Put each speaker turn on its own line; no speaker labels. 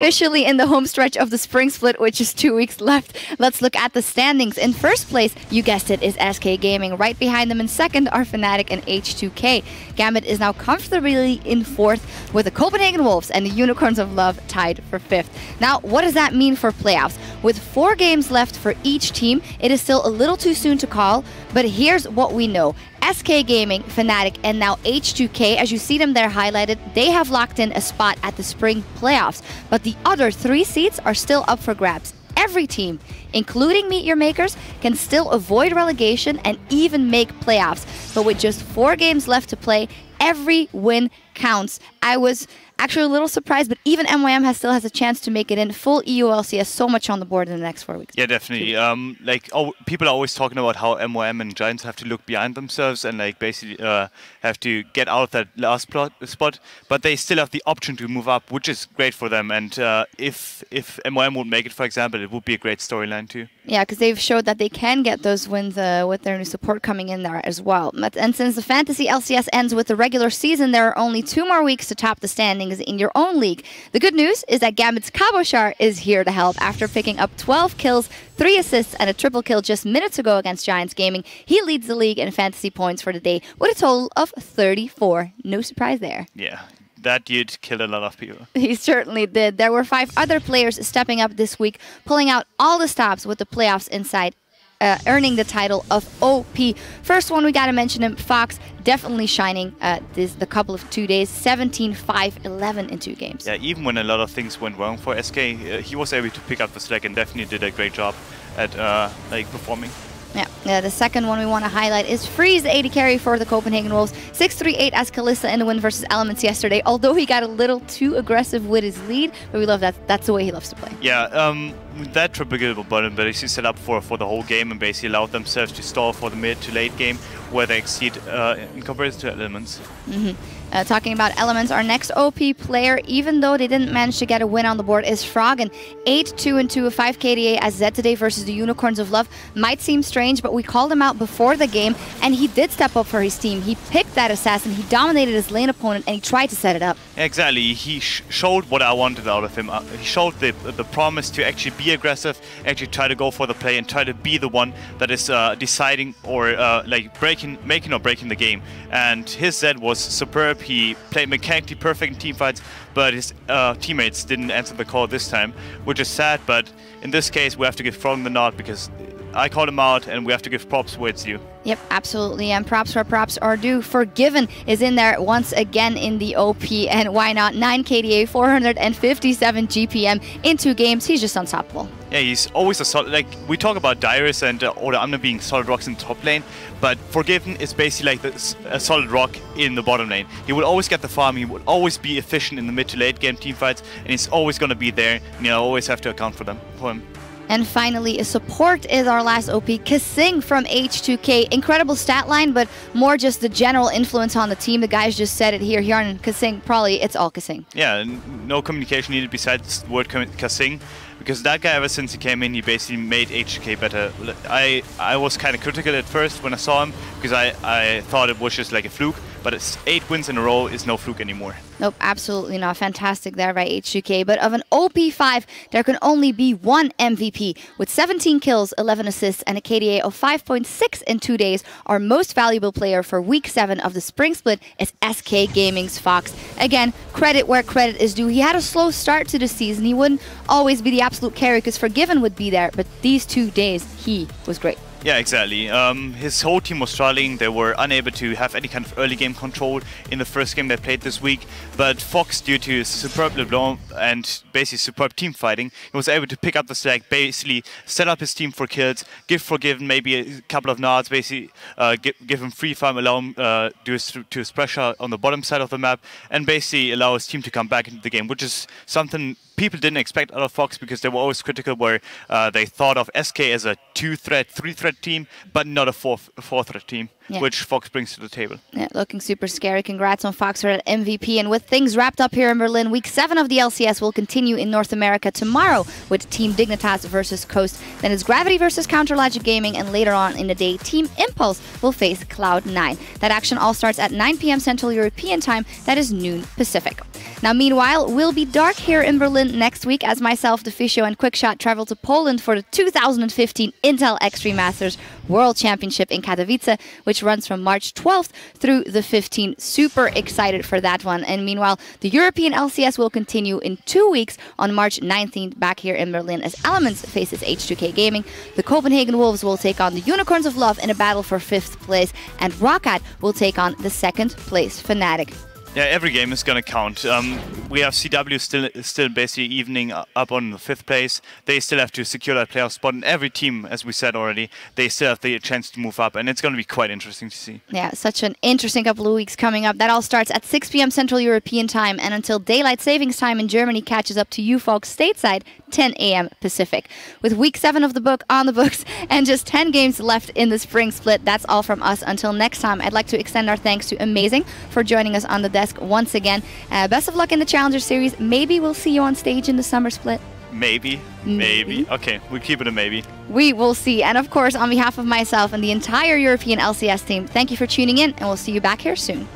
Officially in the home stretch of the spring split, which is 2 weeks left. Let's look at the standings. In first place, you guessed it, is SK Gaming. Right behind them in second are Fnatic and H2K. Gambit is now comfortably in fourth, with the Copenhagen Wolves and the Unicorns of Love tied for fifth. Now, what does that mean for playoffs? With 4 games left for each team, it is still a little too soon to call, but here's what we know. SK Gaming, Fnatic, and now H2K, as you see them there highlighted, they have locked in a spot at the spring playoffs. But the other 3 seats are still up for grabs. Every team, including Meet Your Makers, can still avoid relegation and even make playoffs. But with just 4 games left to play, every win counts. I was actually a little surprised, but even MYM still has a chance to make it in. Full EU LCS, so much on the board in the next 4 weeks.
Yeah, definitely. People are always talking about how MYM and Giants have to look behind themselves and basically have to get out of that last spot, but they still have the option to move up, which is great for them. And if MYM would make it, for example, it would be a great storyline too.
Yeah, because they've showed that they can get those wins with their new support coming in there as well. And since the Fantasy LCS ends with the regular season, there are only 2 more weeks to top the standings in your own league. The good news is that Gambit's Cabochard is here to help. After picking up 12 kills, 3 assists, and a triple kill just minutes ago against Giants Gaming, he leads the league in fantasy points for the day with a total of 34. No surprise there.
Yeah. That dude killed a lot of people.
He certainly did. There were 5 other players stepping up this week, pulling out all the stops with the playoffs inside, earning the title of OP. First one, we got to mention him, Fox, definitely shining the couple of 2 days, 17, 5, 11 in 2 games.
Yeah, even when a lot of things went wrong for SK, he was able to pick up the slack and definitely did a great job at performing.
Yeah, the second one we want to highlight is Freeze, the AD carry for the Copenhagen Wolves. 6-3-8 as Kalista in the win versus Elements yesterday, although he got a little too aggressive with his lead, but we love that. That's the way he loves to play.
Yeah, that triple kill button basically set up for the whole game and basically allowed themselves to stall for the mid to late game where they exceed in comparison to Elements.
Talking about Elements, our next OP player, even though they didn't manage to get a win on the board, is Froggen. 8-2-2, a 5 KDA as Zed today versus the Unicorns of Love. Might seem strange, but we called him out before the game, and he did step up for his team. He picked that assassin, he dominated his lane opponent, and he tried to set it up.
Exactly. He showed what I wanted out of him. He showed the promise to actually be aggressive, actually try to go for the play, and try to be the one that is deciding or making or breaking the game. And his Zed was superb. He played mechanically perfect in teamfights, but his teammates didn't answer the call this time, which is sad. But in this case, we have to give Froggen the nod because I called him out, and we have to give props where it's due.
Yep, absolutely, and props where props are due. Forgiven is in there once again in the OP, and why not? 9 KDA, 457 GPM in 2 games. He's just unstoppable.
Yeah, he's always a solid. Like we talk about Dyrus and Order Amna being solid rocks in the top lane, but Forgiven is basically like a solid rock in the bottom lane. He will always get the farm. He will always be efficient in the mid to late game teamfights, and he's always going to be there. And you always have to account for him.
And finally, a support is our last OP, Kasing from H2K. Incredible stat line, but more just the general influence on the team. The guys just said it here on Kasing. Probably it's all Kasing.
Yeah, no communication needed besides the word Kasing. Because that guy, ever since he came in, he basically made H2K better. I was kind of critical at first when I saw him, because I thought it was just like a fluke. But it's 8 wins in a row is no fluke anymore.
Nope, absolutely not. Fantastic there by H2K. But of an OP5, there can only be one MVP. With 17 kills, 11 assists, and a KDA of 5.6 in 2 days, our most valuable player for Week 7 of the Spring Split is SK Gaming's Fox. Again, credit where credit is due. He had a slow start to the season. He wouldn't always be the absolute carry because Forgiven would be there. But these 2 days, he was great.
Yeah, exactly. His whole team was struggling. They were unable to have any kind of early game control in the first game they played this week. But Fox, due to his superb LeBlanc and basically superb team fighting, he was able to pick up the slack, basically set up his team for kills, give Forgiven maybe a couple of nods, basically give him free farm, allow him do his pressure on the bottom side of the map, and basically allow his team to come back into the game, which is something people didn't expect out of Fox because they were always critical where they thought of SK as a 2-threat, 3-threat team, but not a 4-threat team. which Fox brings to the table.
Yeah, looking super scary. Congrats on Fox for that MVP. And with things wrapped up here in Berlin, week 7 of the LCS will continue in North America tomorrow with Team Dignitas versus Coast. Then it's Gravity versus Counter Logic Gaming, and later on in the day, Team Impulse will face Cloud9. That action all starts at 9 p.m. Central European Time. That is noon Pacific. Now, meanwhile, we'll be dark here in Berlin next week as myself, Deficio, and QuickShot travel to Poland for the 2015 Intel Extreme Masters World Championship in Katowice, which runs from March 12th through the 15th. Super excited for that one. And meanwhile, the European LCS will continue in 2 weeks on March 19th back here in Berlin as Elements faces H2K Gaming. The Copenhagen Wolves will take on the Unicorns of Love in a battle for 5th place, and Roccat will take on the 2nd place Fnatic.
Yeah, every game is going to count. We have CW still basically evening up on the 5th place. They still have to secure that playoff spot. And every team, as we said already, they still have the chance to move up. And it's going to be quite interesting to see.
Yeah, such an interesting couple of weeks coming up. That all starts at 6 p.m. Central European Time. And until Daylight Savings Time in Germany catches up to you folks stateside, 10 a.m. Pacific. With week 7 of the book on the books and just 10 games left in the spring split, that's all from us. Until next time, I'd like to extend our thanks to Amazing for joining us on the desk once again. Best of luck in the Challenger Series. Maybe we'll see you on stage in the summer split.
Maybe. Okay, we'll keep it a maybe.
We will see. And of course, on behalf of myself and the entire European LCS team, thank you for tuning in, and we'll see you back here soon.